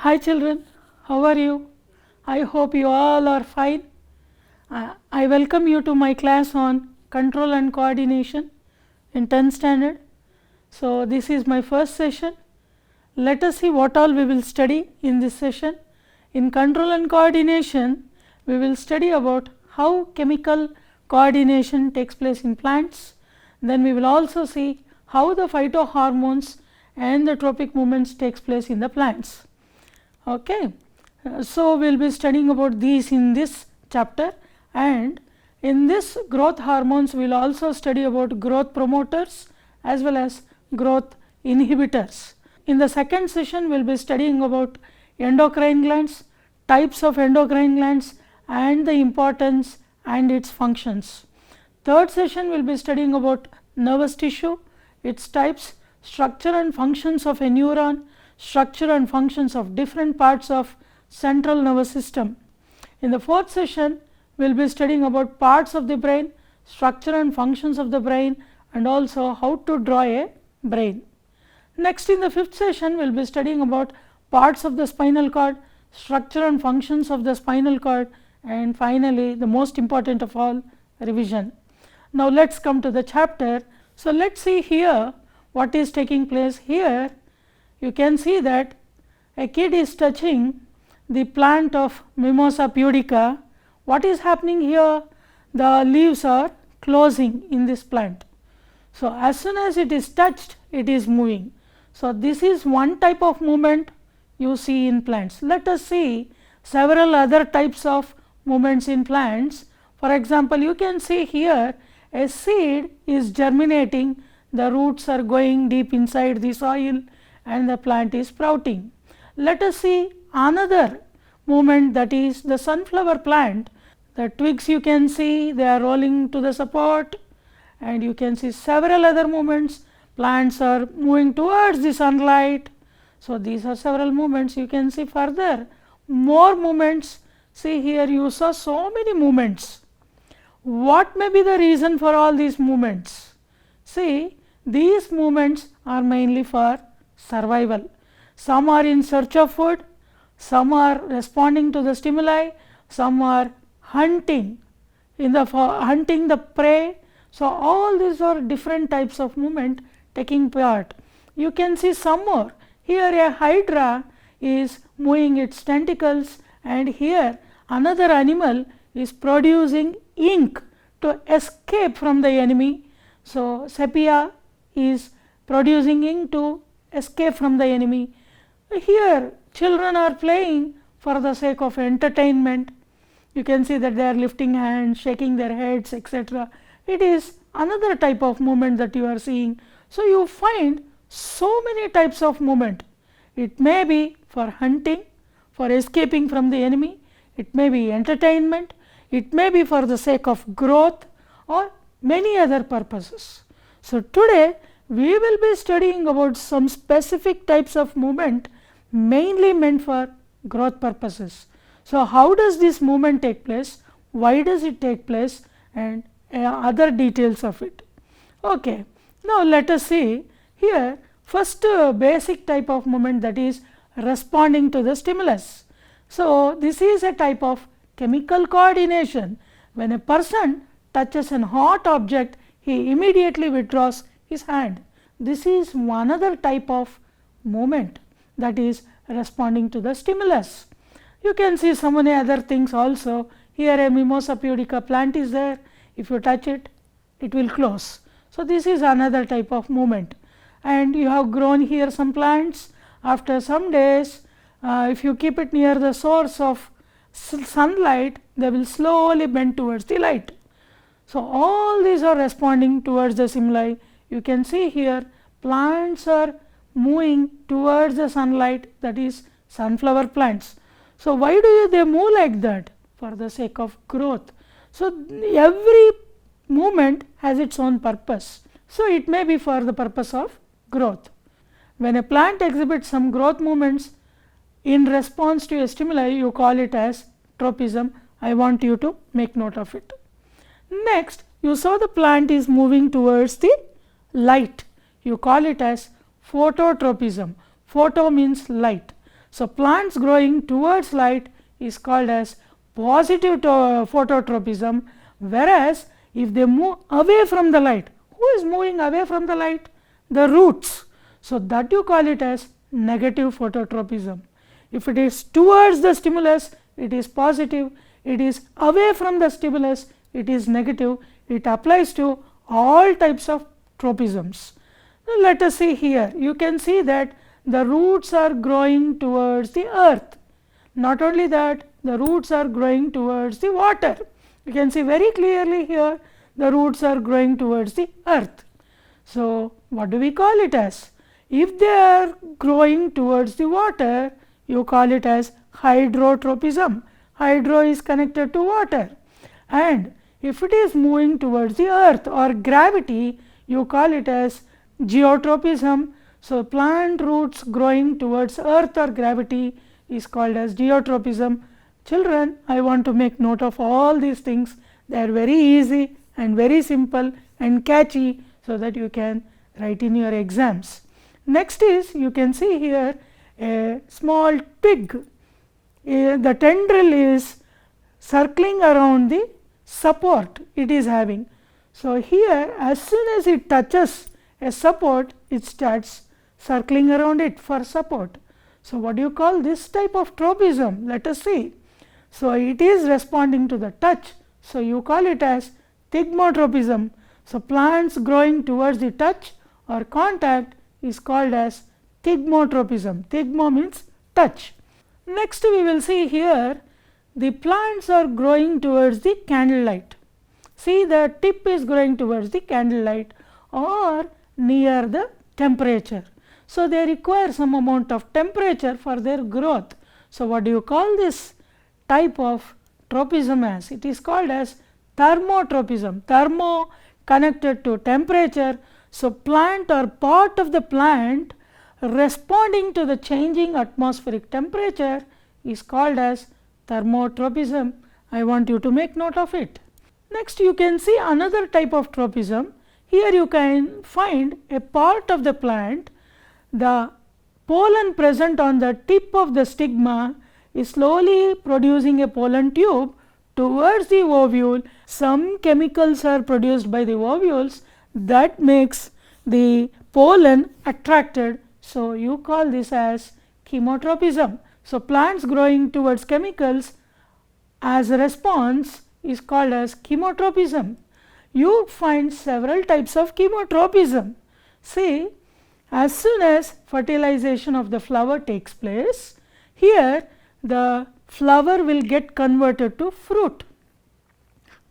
Hi children, how are you? I hope you all are fine. I welcome you to my class on control and coordination in 10th standard. So, this is my first session. Let us see what all we will study in this session. In control and coordination, we will study about how chemical coordination takes place in plants. Then we will also see how the phytohormones and the tropic movements takes place in the plants. Okay. So, we will be studying about these in this chapter, and in this growth hormones we will also study about growth promoters as well as growth inhibitors. In the second session we will be studying about endocrine glands, types of endocrine glands and the importance and its functions. Third session we will be studying about nervous tissue, its types, structure and functions of a neuron, structure and functions of different parts of central nervous system. In the fourth session, we will be studying about parts of the brain, structure and functions of the brain, and also how to draw a brain. Next, in the fifth session, we will be studying about parts of the spinal cord, structure and functions of the spinal cord, and finally, the most important of all, revision. Now, let us come to the chapter. So, let us see here what is taking place here. You can see that a kid is touching the plant of Mimosa pudica. What is happening here? The leaves are closing in this plant. So, as soon as it is touched, it is moving. So, this is one type of movement you see in plants. Let us see several other types of movements in plants. For example, you can see here a seed is germinating, the roots are going deep inside the soil and the plant is sprouting. Let us see another movement, that is the sunflower plant. The twigs you can see, they are rolling to the support, and you can see several other movements. Plants are moving towards the sunlight. So, these are several movements. You can see further more movements. See here, you saw so many movements. What may be the reason for all these movements? See, these movements are mainly for survival. Some are in search of food, some are responding to the stimuli, some are hunting hunting the prey. So, all these are different types of movement taking part. You can see some more. Here a hydra is moving its tentacles, and here another animal is producing ink to escape from the enemy. So, sepia is producing ink to escape from the enemy. Here children are playing for the sake of entertainment. You can see that they are lifting hands, shaking their heads, etc. It is another type of movement that you are seeing. So, you find so many types of movement. It may be for hunting, for escaping from the enemy, it may be entertainment, it may be for the sake of growth or many other purposes. So, today we will be studying about some specific types of movement mainly meant for growth purposes. So, how does this movement take place, why does it take place, and other details of it. Okay. Now, let us see here first basic type of movement, that is responding to the stimulus. So, this is a type of chemical coordination. When a person touches an hot object, he immediately withdraws his hand. This is one other type of movement, that is responding to the stimulus. You can see so many other things also. Here a Mimosa pudica plant is there. If you touch it, it will close. So, this is another type of movement, and you have grown here some plants. After some days, if you keep it near the source of sunlight, they will slowly bend towards the light. So, all these are responding towards the stimuli. You can see here plants are moving towards the sunlight, that is sunflower plants. So, why do they move like that? For the sake of growth. So, every movement has its own purpose. So, it may be for the purpose of growth. When a plant exhibits some growth movements in response to a stimuli, you call it as tropism. I want you to make note of it. Next, you saw the plant is moving towards the light. You call it as phototropism. Photo means light. So plants growing towards light is called as positive phototropism, whereas if they move away from the light, who is moving away from the light? The roots. So that you call it as negative phototropism. If it is towards the stimulus, it is positive. It is away from the stimulus, it is negative. It applies to all types of tropisms. Now let us see here. You can see that the roots are growing towards the earth. Not only that, the roots are growing towards the water. You can see very clearly here, the roots are growing towards the earth. So what do we call it as? If they are growing towards the water, you call it as hydrotropism. Hydro is connected to water, and if it is moving towards the earth or gravity, you call it as geotropism. So plant roots growing towards earth or gravity is called as geotropism. Children, I want to make note of all these things. They are very easy and very simple and catchy, so that you can write in your exams. Next is, you can see here a small twig. The tendril is circling around the support it is having. So here, as soon as it touches a support, it starts circling around it for support. So what do you call this type of tropism? Let us see. So it is responding to the touch. So you call it as thigmotropism. So plants growing towards the touch or contact is called as thigmotropism. Thigmo means touch. Next we will see here, the plants are growing towards the candlelight. See, the tip is growing towards the candlelight or near the temperature. So they require some amount of temperature for their growth. So what do you call this type of tropism as? It is called as thermotropism. Thermo connected to temperature. So plant or part of the plant responding to the changing atmospheric temperature is called as thermotropism. I want you to make note of it. Next you can see another type of tropism. Here you can find a part of the plant, the pollen present on the tip of the stigma is slowly producing a pollen tube towards the ovule. Some chemicals are produced by the ovules that makes the pollen attracted. So you call this as chemotropism. So plants growing towards chemicals as a response is called as chemotropism. You find several types of chemotropism. See, as soon as fertilization of the flower takes place, here the flower will get converted to fruit.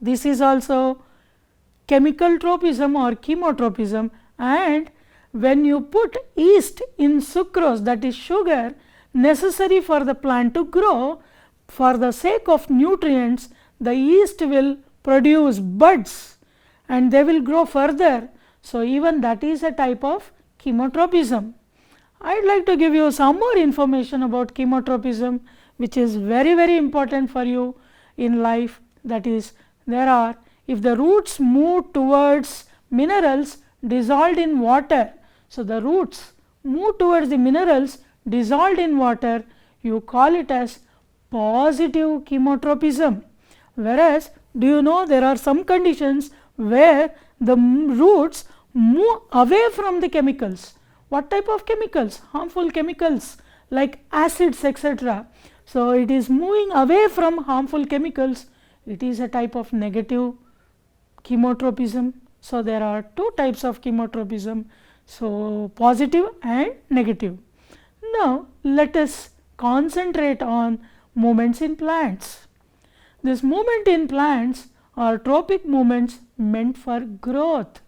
This is also chemical tropism or chemotropism, and when you put yeast in sucrose, that is sugar necessary for the plant to grow, for the sake of nutrients, the yeast will produce buds and they will grow further. So even that is a type of chemotropism. I would like to give you some more information about chemotropism, which is very important for you in life. That is, if the roots move towards minerals dissolved in water, so the roots move towards the minerals dissolved in water, you call it as positive chemotropism. Whereas, do you know there are some conditions where the roots move away from the chemicals. What type of chemicals? Harmful chemicals like acids, etc. So it is moving away from harmful chemicals. It is a type of negative chemotropism. So there are two types of chemotropism, so positive and negative. Now let us concentrate on movements in plants. This movement in plants are tropic movements meant for growth.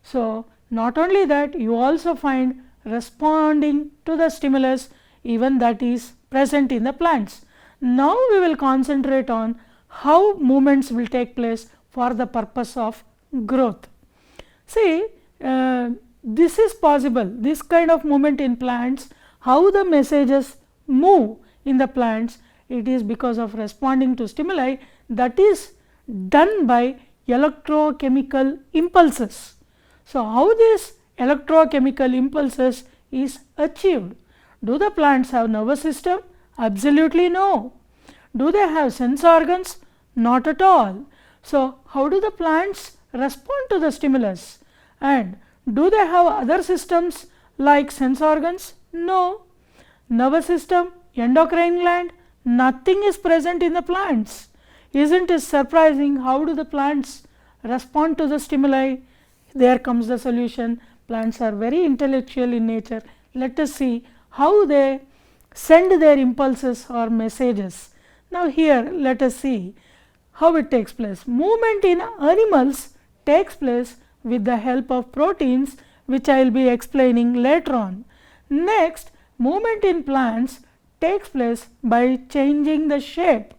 So not only that, you also find responding to the stimulus even that is present in the plants. Now we will concentrate on how movements will take place for the purpose of growth. See, this is possible, this kind of movement in plants, how the messages move in the plants, it is because of responding to stimuli that is done by electrochemical impulses. So how this electrochemical impulses is achieved? Do the plants have nervous system? Absolutely no. Do they have sense organs? Not at all. So, how do the plants respond to the stimulus? And do they have other systems like sense organs? No. Nervous system, endocrine gland, nothing is present in the plants. Isn't it surprising how do the plants respond to the stimuli? There comes the solution. Plants are very intellectual in nature. Let us see how they send their impulses or messages. Now, here let us see how it takes place. Movement in animals takes place with the help of proteins, which I will be explaining later on. Next, movement in plants takes place by changing the shape,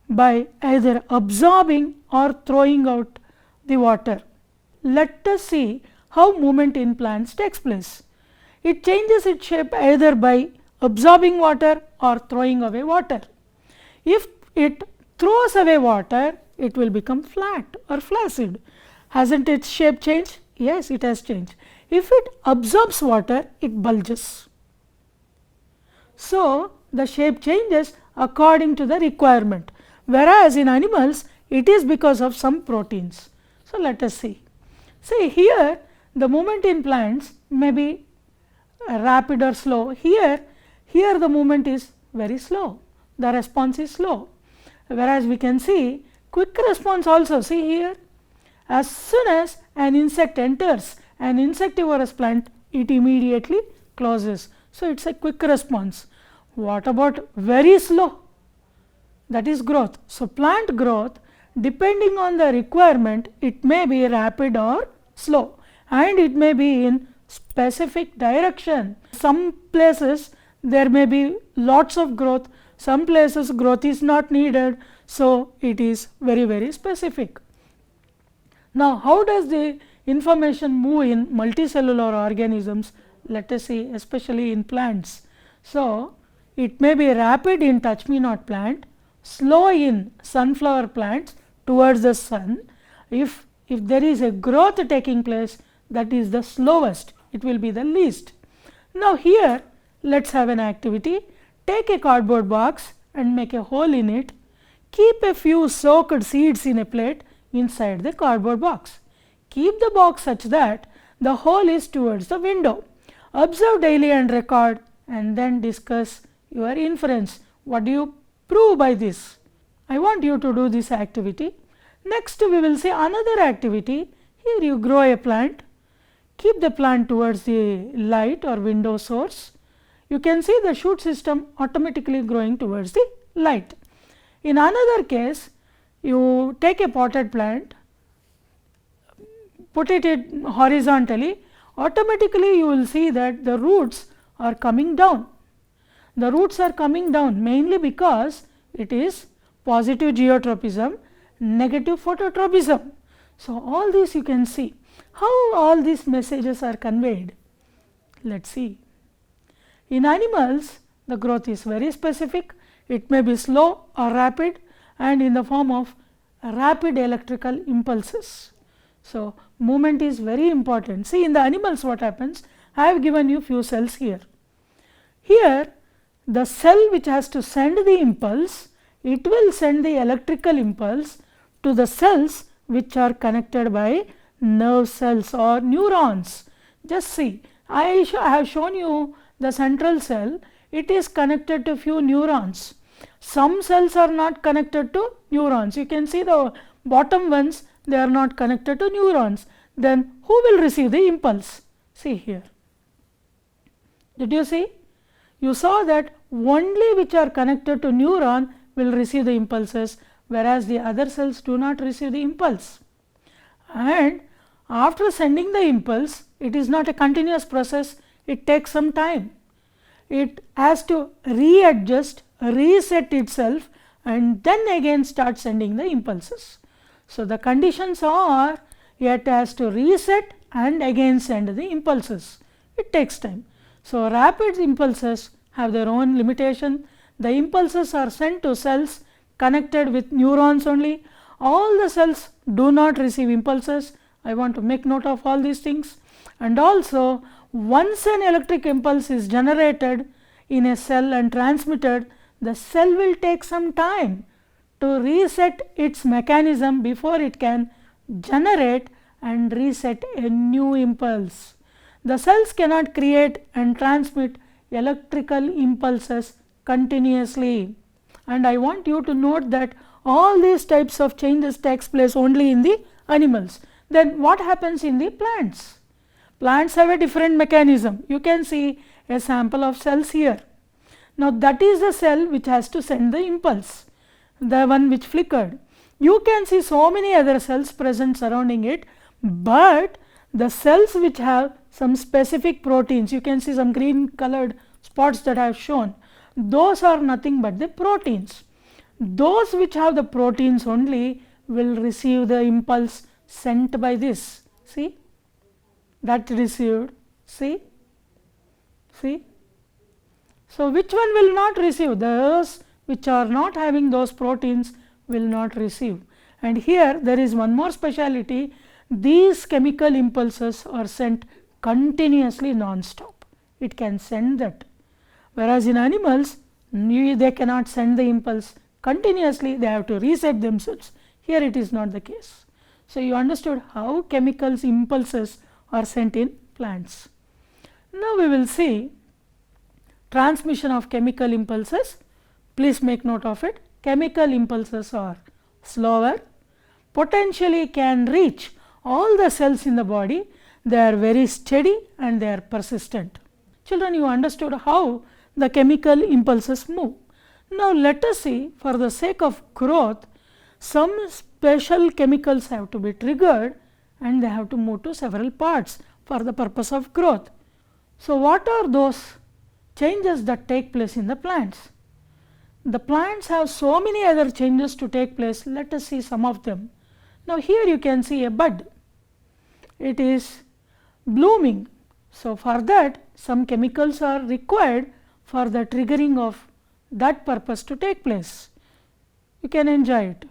by either absorbing or throwing out the water. Let us see how movement in plants takes place. It changes its shape either by absorbing water or throwing away water. If it throws away water, it will become flat or flaccid. Hasn't its shape changed? Yes, it has changed. If it absorbs water, it bulges. So, the shape changes according to the requirement, whereas in animals it is because of some proteins. So, let us see. See here the movement in plants may be rapid or slow. Here the movement is very slow, the response is slow, whereas we can see quick response also. See here, as soon as an insect enters an insectivorous plant, it immediately closes. So, it is a quick response. What about very slow? That is growth. So, plant growth, depending on the requirement, it may be rapid or slow, and it may be in specific direction. Some places there may be lots of growth, some places growth is not needed. So, it is very specific. Now, how does the information move in multicellular organisms? Let us see, especially in plants. So, it may be rapid in touch me not plant, slow in sunflower plants towards the sun. If there is a growth taking place, that is the slowest, it will be the least. Now, here let us have an activity. Take a cardboard box and make a hole in it. Keep a few soaked seeds in a plate inside the cardboard box. Keep the box such that the hole is towards the window. Observe daily and record, and then discuss your inference. What do you prove by this? I want you to do this activity. Next, we will see another activity. Here you grow a plant. Keep the plant towards the light or window source. You can see the shoot system automatically growing towards the light. In another case, you take a potted plant, put it horizontally, automatically you will see that the roots are coming down. The roots are coming down mainly because it is positive geotropism, negative phototropism. So, all this you can see. How all these messages are conveyed? Let us see. In animals, the growth is very specific. It may be slow or rapid, and in the form of rapid electrical impulses. So, movement is very important. See, in the animals what happens? I have given you few cells here. Here the cell which has to send the impulse, it will send the electrical impulse to the cells which are connected by nerve cells or neurons. Just see, I have shown you the central cell, it is connected to few neurons. Some cells are not connected to neurons. You can see the bottom ones, they are not connected to neurons. Then who will receive the impulse? See here. Did you see? You saw that only which are connected to neuron will receive the impulses, whereas the other cells do not receive the impulse. And after sending the impulse, it is not a continuous process, it takes some time. It has to readjust, reset itself, and then again start sending the impulses. So, the conditions are it has to reset and again send the impulses. It takes time. So, rapid impulses have their own limitation. The impulses are sent to cells connected with neurons only. All the cells do not receive impulses. I want to make note of all these things. And also, once an electric impulse is generated, in a cell and transmitted, the cell will take some time to reset its mechanism before it can generate and reset a new impulse. The cells cannot create and transmit electrical impulses continuously, and I want you to note that all these types of changes takes place only in the animals. Then what happens in the plants? Plants have a different mechanism. You can see a sample of cells here. Now that is the cell which has to send the impulse, the one which flickered. You can see so many other cells present surrounding it, but the cells which have some specific proteins, you can see some green colored spots that I have shown, those are nothing but the proteins. Those which have the proteins only will receive the impulse sent by this. See, that received, see. So which one will not receive? Those which are not having those proteins will not receive. And here there is one more speciality. These chemical impulses are sent continuously non-stop. It can send that. Whereas in animals, they cannot send the impulse continuously, they have to reset themselves. Here it is not the case. So you understood how chemicals impulses are sent in plants. Now we will see transmission of chemical impulses. Please make note of it. Chemical impulses are slower, potentially can reach all the cells in the body. They are very steady and they are persistent. Children, you understood how the chemical impulses move. Now let us see, for the sake of growth, some special chemicals have to be triggered and they have to move to several parts for the purpose of growth. So what are those changes that take place in the plants? The plants have so many other changes to take place. Let us see some of them. Now here you can see a bud. It is blooming. So for that, some chemicals are required for the triggering of that purpose to take place. You can enjoy it.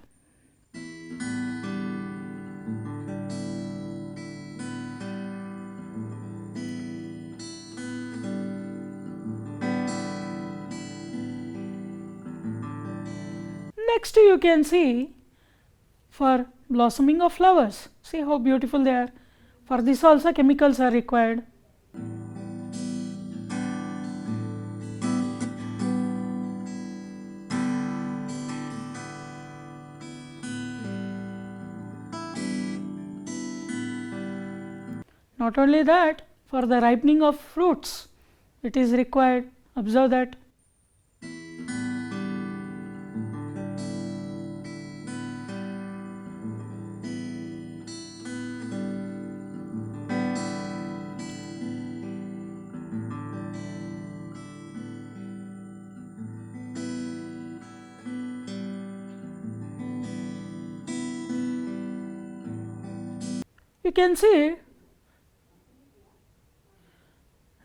Next you can see for blossoming of flowers. See how beautiful they are. For this also chemicals are required. Not only that, for the ripening of fruits, it is required. Observe that. You can see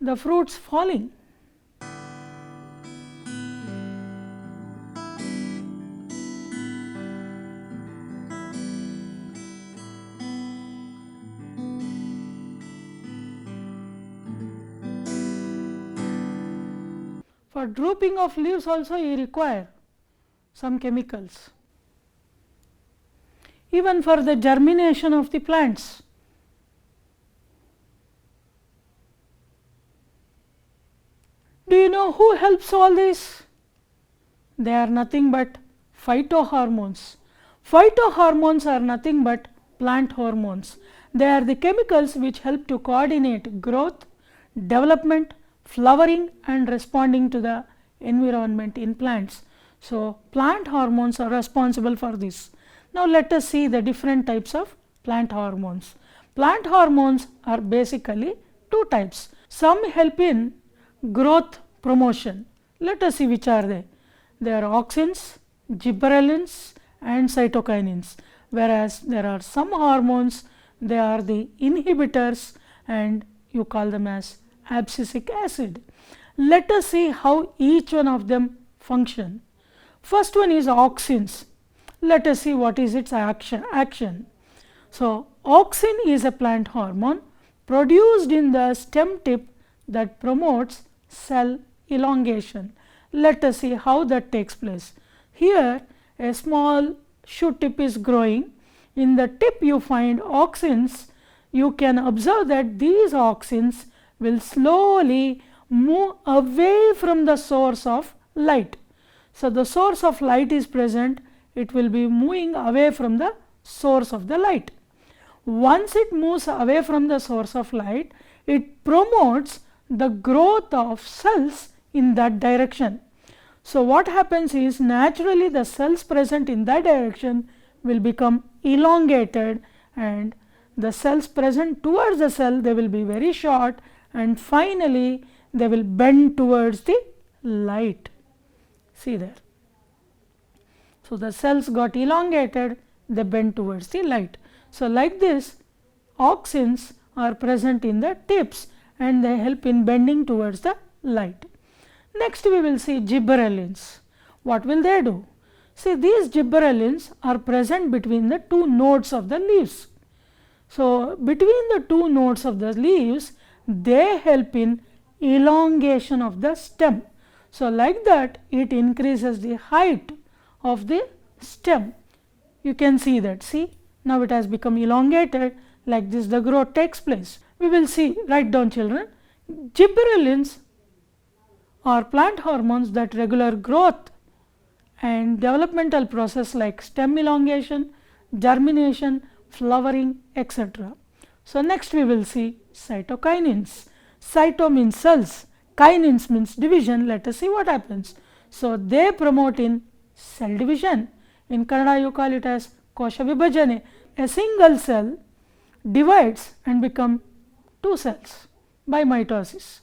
the fruits falling. For drooping of leaves also you require some chemicals. Even for the germination of the plants. Do you know who helps all this? They are nothing but phytohormones. Phytohormones are nothing but plant hormones. They are the chemicals which help to coordinate growth, development, flowering and responding to the environment in plants. So plant hormones are responsible for this. Now let us see the different types of plant hormones. Plant hormones are basically two types. Some help in growth promotion. Let us see which are they. They are auxins, gibberellins and cytokinins, whereas there are some hormones, they are the inhibitors and you call them as abscisic acid. Let us see how each one of them function. First one is auxins. Let us see what is its action. So auxin is a plant hormone produced in the stem tip that promotes cell elongation. Let us see how that takes place. Here a small shoot tip is growing. In the tip you find auxins. You can observe that these auxins will slowly move away from the source of light. So, the source of light is present, it will be moving away from the source of the light. Once it moves away from the source of light, it promotes the growth of cells in that direction. So, what happens is naturally the cells present in that direction will become elongated, and the cells present towards the cell, they will be very short, and finally they will bend towards the light. See there. So, the cells got elongated, they bend towards the light. So, like this auxins are present in the tips and they help in bending towards the light. Next we will see gibberellins. What will they do? See, these gibberellins are present between the two nodes of the leaves. So, between the two nodes of the leaves, they help in elongation of the stem. So, like that it increases the height of the stem. You can see that, see, now it has become elongated, like this the growth takes place. We will see, write down children, gibberellins are plant hormones that regulate growth and developmental process like stem elongation, germination, flowering, etc. So, next we will see cytokinins. Cyto means cells, kinins means division. Let us see what happens. So, they promote in cell division. In Kannada you call it as kosha vibhajane. A single cell divides and become two cells by mitosis.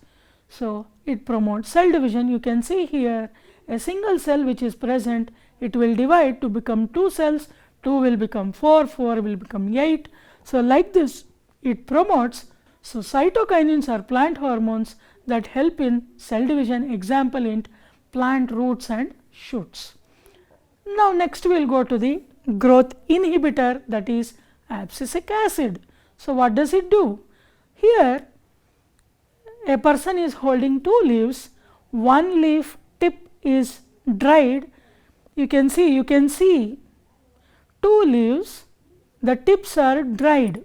So, it promotes cell division. You can see here a single cell which is present, it will divide to become two cells, 2 will become 4, 4 will become 8. So, like this it promotes. So, cytokinins are plant hormones that help in cell division, example in plant roots and shoots. Now, next we will go to the growth inhibitor, that is abscisic acid. So, what does it do? Here a person is holding two leaves, one leaf tip is dried. You can see two leaves, the tips are dried.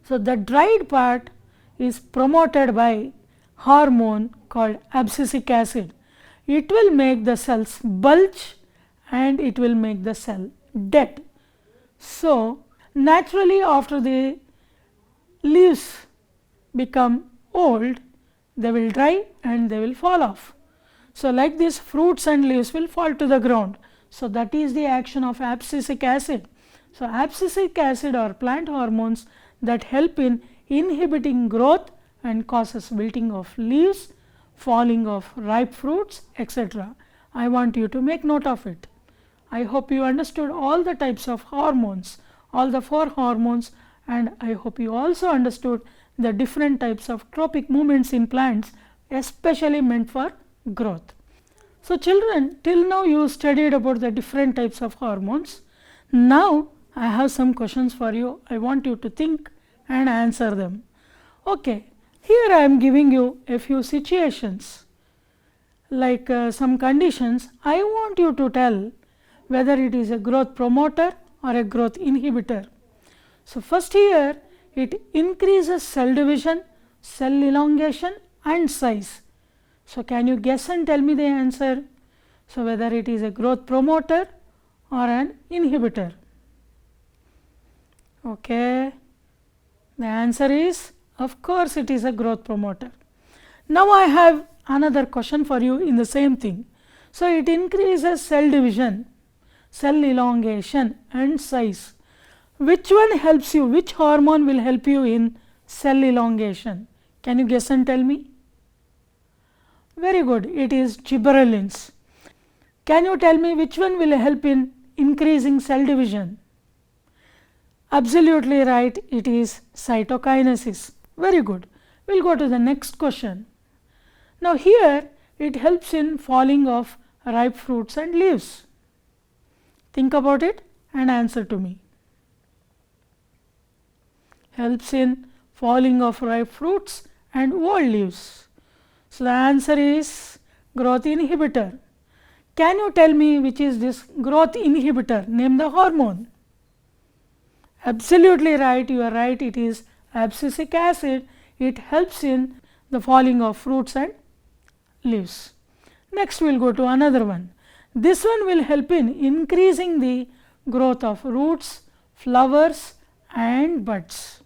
So, the dried part is promoted by hormone called abscisic acid. It will make the cells bulge and it will make the cell dead. So, naturally after the leaves become old, they will dry and they will fall off. So, like this fruits and leaves will fall to the ground. So, that is the action of abscisic acid. So, abscisic acid are plant hormones that help in inhibiting growth and causes wilting of leaves, falling of ripe fruits, etc. I want you to make note of it. I hope you understood all the types of hormones, all the 4 hormones, and I hope you also understood the different types of tropic movements in plants, especially meant for growth. So, children, till now you studied about the different types of hormones. Now, I have some questions for you. I want you to think and answer them. Okay, here I am giving you a few situations like some conditions. I want you to tell whether it is a growth promoter or a growth inhibitor. So, first here it increases cell division, cell elongation and size. So, can you guess and tell me the answer? So, whether it is a growth promoter or an inhibitor? Okay. The answer is, of course, it is a growth promoter. Now, I have another question for you in the same thing. So, it increases cell division, cell elongation and size. Which one helps you? Which hormone will help you in cell elongation? Can you guess and tell me? Very good. It is gibberellins. Can you tell me which one will help in increasing cell division? Absolutely right. It is cytokinesis. Very good. We will go to the next question. Now, here it helps in falling of ripe fruits and leaves. Think about it and answer to me. Helps in falling of ripe fruits and old leaves. So the answer is growth inhibitor. Can you tell me which is this growth inhibitor? Name the hormone. Absolutely right, you are right, it is abscisic acid. It helps in the falling of fruits and leaves. Next we will go to another one. This one will help in increasing the growth of roots, flowers and buds.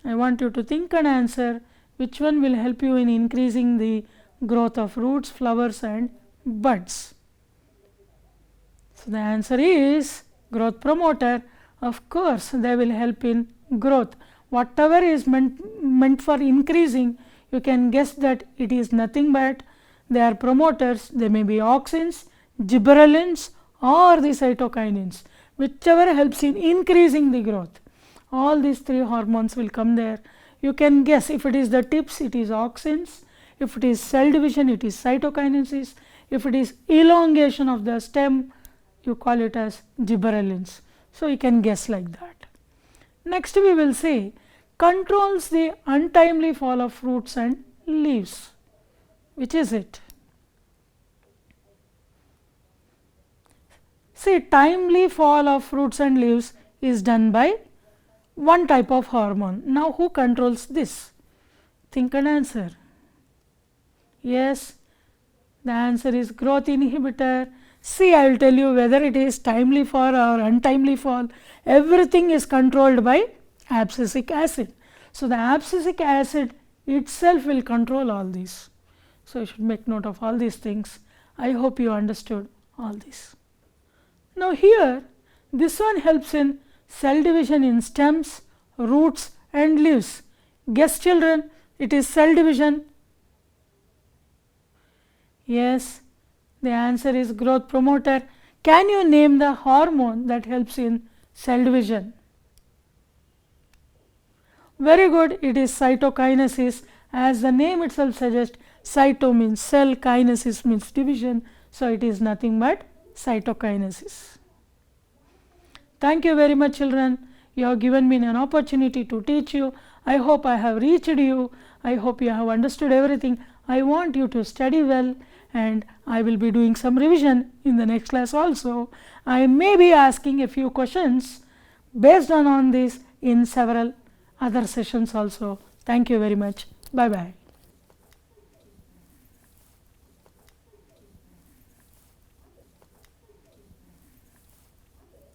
I want you to think and answer which one will help you in increasing the growth of roots, flowers and buds. So the answer is growth promoter. Of course, they will help in growth. Whatever is meant for increasing, you can guess that it is nothing but they are promoters. They may be auxins, gibberellins or the cytokinins, whichever helps in increasing the growth. All these three hormones will come there. You can guess, if it is the tips, it is auxins. If it is cell division, it is cytokinesis. If it is elongation of the stem, you call it as gibberellins. So you can guess like that. Next we will say controls the untimely fall of fruits and leaves. Which is it? See, timely fall of fruits and leaves is done by one type of hormone. Now who controls this? Think and answer. Yes, the answer is growth inhibitor. See, I will tell you whether it is timely fall or untimely fall. Everything is controlled by abscisic acid. So the abscisic acid itself will control all these. So you should make note of all these things. I hope you understood all this. Now here, this one helps in cell division in stems, roots and leaves. Guess children, it is cell division. Yes, the answer is growth promoter. Can you name the hormone that helps in cell division? Very good, it is cytokinesis. As the name itself suggests, cyto means cell, kinesis means division. So it is nothing but cytokinesis. Thank you very much children. You have given me an opportunity to teach you. I hope I have reached you. I hope you have understood everything. I want you to study well, and I will be doing some revision in the next class also. I may be asking a few questions based on this in several other sessions also. Thank you very much. Bye bye.